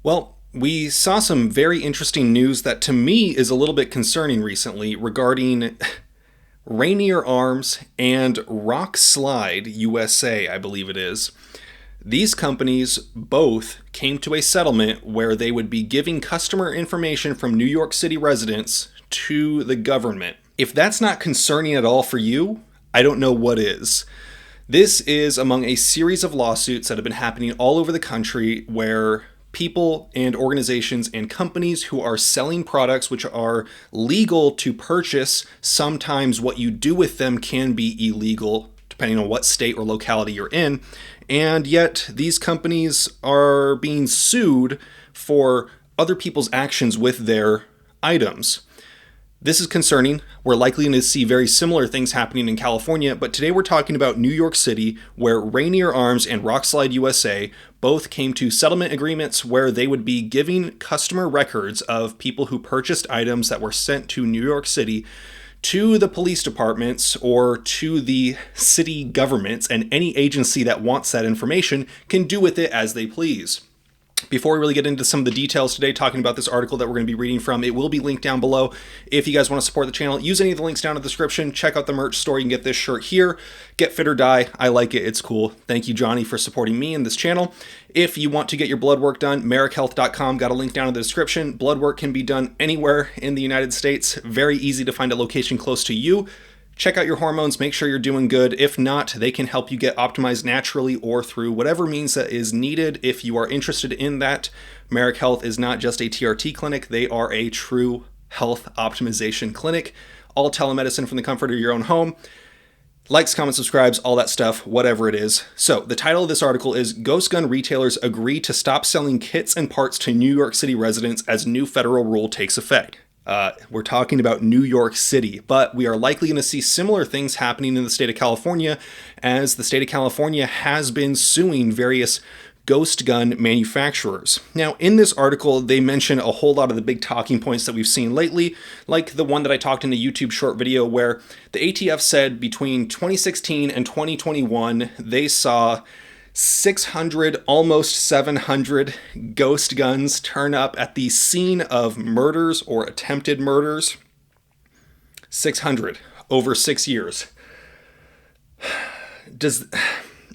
Well, we saw some very interesting news that to me is a little bit concerning recently regarding Rainier Arms and Rock Slide USA, I believe it is. These companies both came to a settlement where they would be giving customer information from New York City residents to the government. If that's not concerning at all for you, I don't know what is. This is among a series of lawsuits that have been happening all over the country where people and organizations and companies who are selling products which are legal to purchase, sometimes what you do with them can be illegal depending on what state or locality you're in, and yet these companies are being sued for other people's actions with their items. This is concerning. We're likely to see very similar things happening in California, but today we're talking about New York City, where Rainier Arms and Rockslide USA both came to settlement agreements where they would be giving customer records of people who purchased items that were sent to New York City to the police departments or to the city governments, and any agency that wants that information can do with it as they please. Before we really get into some of the details today, talking about this article that we're going to be reading from, it will be linked down below. If you guys want to support the channel, use any of the links down in the description. Check out the merch store. You can get this shirt here. Get Fit or Die. I like it. It's cool. Thank you, Johnny, for supporting me and this channel. If you want to get your blood work done, merrickhealth.com. Got a link down in the description. Blood work can be done anywhere in the United States. Very easy to find a location close to you. Check out your hormones, make sure you're doing good. If not, they can help you get optimized naturally or through whatever means that is needed. If you are interested in that, Merrick Health is not just a TRT clinic, they are a true health optimization clinic. All telemedicine from the comfort of your own home. Likes, comments, subscribes, all that stuff, whatever it is. So the title of this article is Ghost Gun Retailers Agree to Stop Selling Kits and Parts to New York City Residents as New Federal Rule Takes Effect. We're talking about New York City, but we are likely going to see similar things happening in the state of California, as the state of California has been suing various ghost gun manufacturers. Now, in this article, they mention a whole lot of the big talking points that we've seen lately, like the one that I talked in a YouTube short video where the ATF said between 2016 and 2021, they saw 600, almost 700 ghost guns turn up at the scene of murders or attempted murders. 600 over 6 years.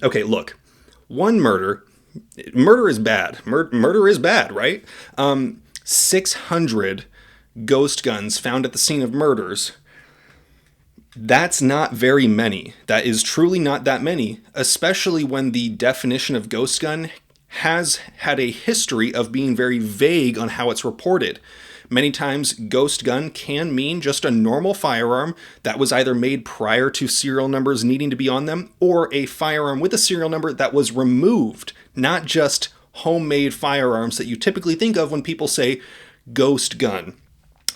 Okay, look. One murder is bad. Murder is bad, right? 600 ghost guns found at the scene of murders. That's not very many. That is truly not that many, especially when the definition of ghost gun has had a history of being very vague on how it's reported. Many times, ghost gun can mean just a normal firearm that was either made prior to serial numbers needing to be on them, or a firearm with a serial number that was removed, not just homemade firearms that you typically think of when people say ghost gun.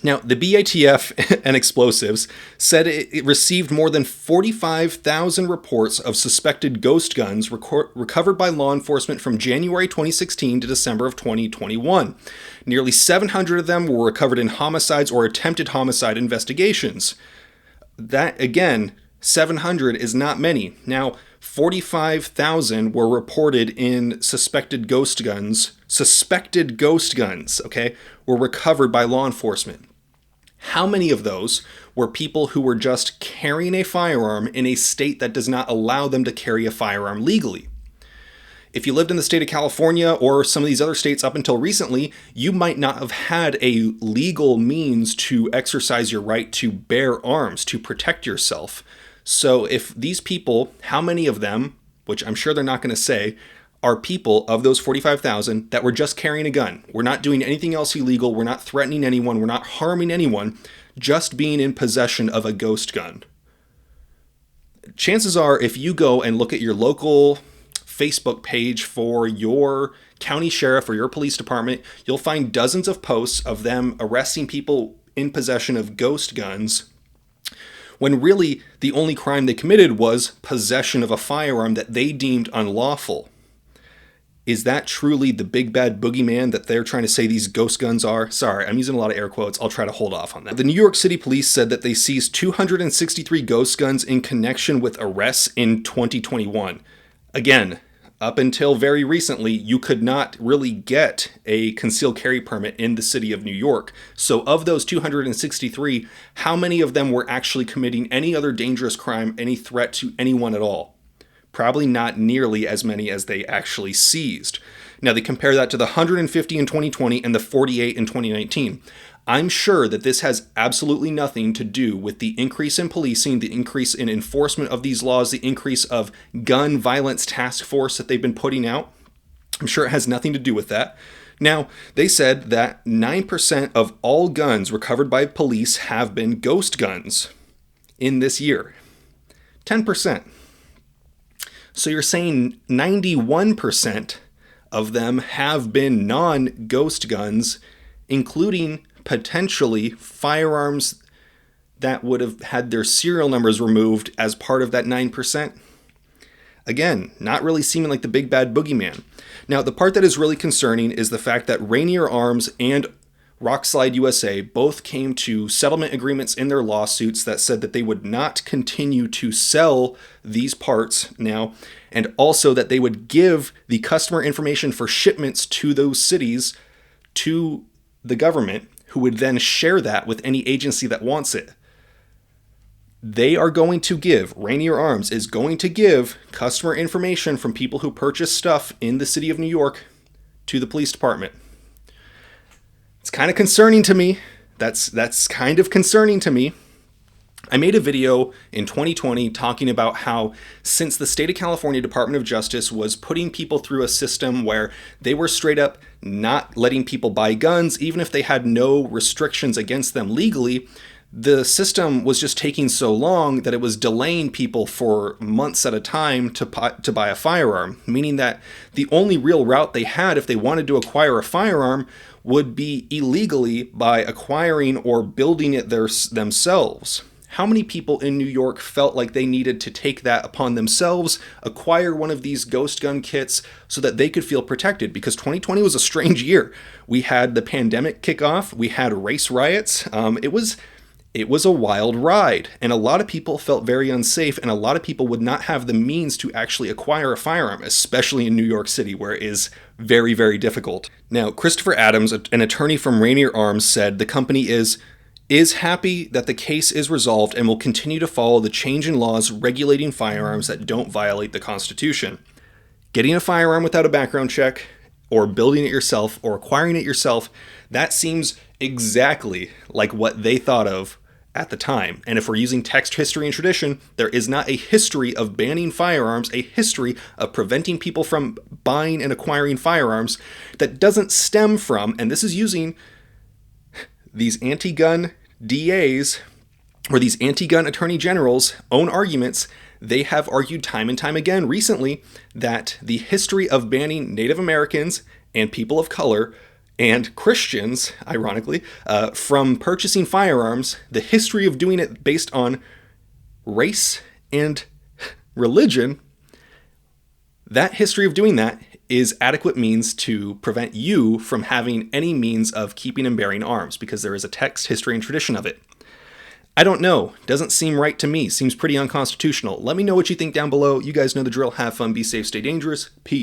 Now, the BATF and Explosives said it received more than 45,000 reports of suspected ghost guns recovered by law enforcement from January 2016 to December of 2021. Nearly 700 of them were recovered in homicides or attempted homicide investigations. That, again, 700 is not many. Now, 45,000 were reported in suspected ghost guns, okay, were recovered by law enforcement. How many of those were people who were just carrying a firearm in a state that does not allow them to carry a firearm legally? If you lived in the state of California or some of these other states up until recently, you might not have had a legal means to exercise your right to bear arms, to protect yourself. So if these people, how many of them, which I'm sure they're not going to say, are people of those 45,000 that were just carrying a gun? We're not doing anything else illegal. We're not threatening anyone. We're not harming anyone. Just being in possession of a ghost gun. Chances are, if you go and look at your local Facebook page for your county sheriff or your police department, you'll find dozens of posts of them arresting people in possession of ghost guns, when really the only crime they committed was possession of a firearm that they deemed unlawful. Is that truly the big bad boogeyman that they're trying to say these ghost guns are? Sorry, I'm using a lot of air quotes. I'll try to hold off on that. The New York City police said that they seized 263 ghost guns in connection with arrests in 2021. Again, up until very recently, you could not really get a concealed carry permit in the city of New York. So of those 263, how many of them were actually committing any other dangerous crime, any threat to anyone at all? Probably not nearly as many as they actually seized. Now they compare that to the 150 in 2020 and the 48 in 2019. I'm sure that this has absolutely nothing to do with the increase in policing, the increase in enforcement of these laws, the increase of gun violence task force that they've been putting out. I'm sure it has nothing to do with that. Now, they said that 9% of all guns recovered by police have been ghost guns in this year. 10%. So you're saying 91% of them have been non-ghost guns, including potentially firearms that would have had their serial numbers removed as part of that 9%. Again, not really seeming like the big bad boogeyman. Now, the part that is really concerning is the fact that Rainier Arms and Rockslide USA both came to settlement agreements in their lawsuits that said that they would not continue to sell these parts now, and also that they would give the customer information for shipments to those cities to the government, who would then share that with any agency that wants it. They are going to give, Rainier Arms is going to give customer information from people who purchase stuff in the city of New York to the police department. It's kind of concerning to me. That's kind of concerning to me. I made a video in 2020 talking about how since the state of California Department of Justice was putting people through a system where they were straight up not letting people buy guns, even if they had no restrictions against them legally, the system was just taking so long that it was delaying people for months at a time to buy a firearm, meaning that the only real route they had if they wanted to acquire a firearm would be illegally by acquiring or building it themselves. How many people in New York felt like they needed to take that upon themselves, acquire one of these ghost gun kits so that they could feel protected? Because 2020 was a strange year. We had the pandemic kick off. We had race riots. It was a wild ride, and a lot of people felt very unsafe, and a lot of people would not have the means to actually acquire a firearm, especially in New York City, where it is very, very difficult. Now, Christopher Adams, an attorney from Rainier Arms, said the company is happy that the case is resolved and will continue to follow the change in laws regulating firearms that don't violate the Constitution. Getting a firearm without a background check, or building it yourself, or acquiring it yourself, that seems exactly like what they thought of at the time. And if we're using text, history, and tradition, there is not a history of banning firearms, a history of preventing people from buying and acquiring firearms that doesn't stem from, and this is using these anti-gun DAs or these anti-gun attorney generals' own arguments. They have argued time and time again recently that the history of banning Native Americans and people of color and Christians, ironically, from purchasing firearms, the history of doing it based on race and religion, that history of doing that is adequate means to prevent you from having any means of keeping and bearing arms, because there is a text, history, and tradition of it. I don't know. Doesn't seem right to me. Seems pretty unconstitutional. Let me know what you think down below. You guys know the drill. Have fun, be safe, stay dangerous. Peace.